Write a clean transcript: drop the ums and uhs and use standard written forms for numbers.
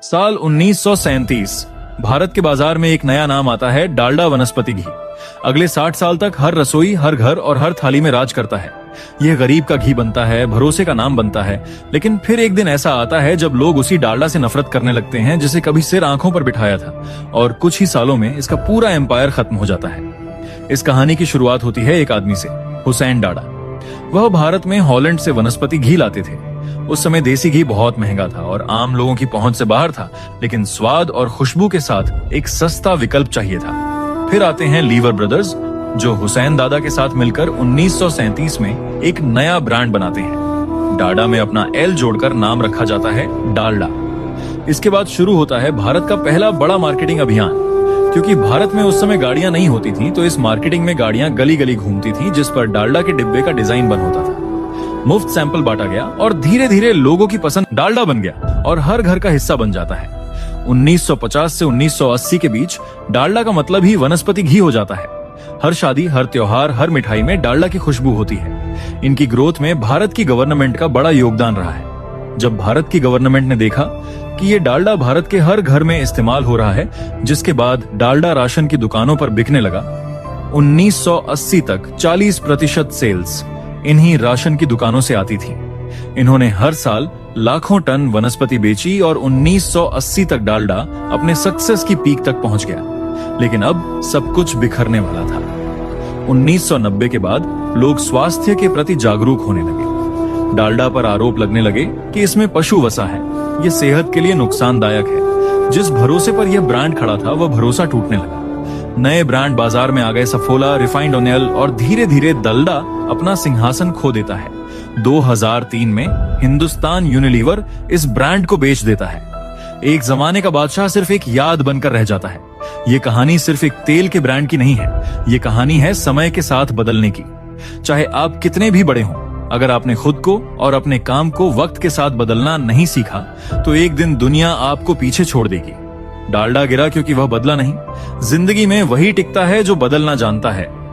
साल 1937 भारत के बाजार में एक नया नाम आता है, डालडा वनस्पति घी। अगले 60 साल तक हर रसोई, हर घर और हर थाली में राज करता है। यह गरीब का घी बनता है, भरोसे का नाम बनता है। लेकिन फिर एक दिन ऐसा आता है जब लोग उसी डालडा से नफरत करने लगते हैं जिसे कभी सिर आंखों पर बिठाया था, और कुछ ही सालों में इसका पूरा एम्पायर खत्म हो जाता है। इस कहानी की शुरुआत होती है एक आदमी से, हुसैन डाडा। वह भारत में हॉलैंड से वनस्पति घी लाते थे। उस समय देसी घी बहुत महंगा था और आम लोगों की पहुंच से बाहर था, लेकिन स्वाद और खुशबू के साथ एक सस्ता विकल्प चाहिए था। फिर आते हैं लीवर ब्रदर्स, जो हुसैन दादा के साथ मिलकर 1937 में एक नया ब्रांड बनाते हैं। डाडा में अपना एल जोड़कर नाम रखा जाता है डालडा। इसके बाद शुरू होता है भारत का पहला बड़ा मार्केटिंग अभियान। क्योंकि भारत में उस समय गाड़ियां नहीं होती थी, तो इस मार्केटिंग में गाड़ियां गली गली घूमती थी जिस पर डालडा के डिब्बे का डिजाइन बन होता था। मुफ्त सैंपल बांटा गया और धीरे धीरे लोगों की पसंद डालडा बन गया और हर घर का हिस्सा बन जाता है। 1950 से 1980 के बीच डालडा का मतलब ही वनस्पति घी हो जाता है। हर शादी, हर त्योहार, हर मिठाई में डालडा की खुशबू होती है। इनकी ग्रोथ में भारत की गवर्नमेंट का बड़ा योगदान रहा है। जब भारत की गवर्नमेंट ने देखा कि ये डालडा भारत के हर घर में इस्तेमाल हो रहा है, जिसके बाद डालडा राशन की दुकानों पर बिकने लगा। 1980 तक 40% सेल्स इन्हीं राशन की दुकानों से आती थी। इन्होंने हर साल लाखों टन वनस्पति बेची और 1980 तक डालडा अपने सक्सेस की पीक तक पहुंच गया। लेकिन अब सब कुछ बिखरने वाला था। 1990 के बाद लोग स्वास्थ्य के प्रति जागरूक होने लगे। डालडा पर आरोप लगने लगे कि इसमें पशु वसा है, ये सेहत के लिए नुकसानदायक है। जिस भरोसे पर यह ब्रांड खड़ा था, वह भरोसा टूटने लगा। नए ब्रांड बाजार में आ गए, सफोला, रिफाइंड ऑनियल, और धीरे धीरे डालडा अपना सिंहासन खो देता है। 2003 में हिंदुस्तान यूनिलीवर इस ब्रांड को बेच देता है। एक जमाने का बादशाह सिर्फ एक याद बनकर रह जाता है। ये कहानी सिर्फ एक तेल के ब्रांड की नहीं है, ये कहानी है समय के साथ बदलने की। चाहे आप कितने भी बड़े हों, अगर आपने खुद को और अपने काम को वक्त के साथ बदलना नहीं सीखा, तो एक दिन दुनिया आपको पीछे छोड़ देगी। डालडा गिरा क्योंकि वह बदला नहीं। जिंदगी में वही टिकता है जो बदलना जानता है।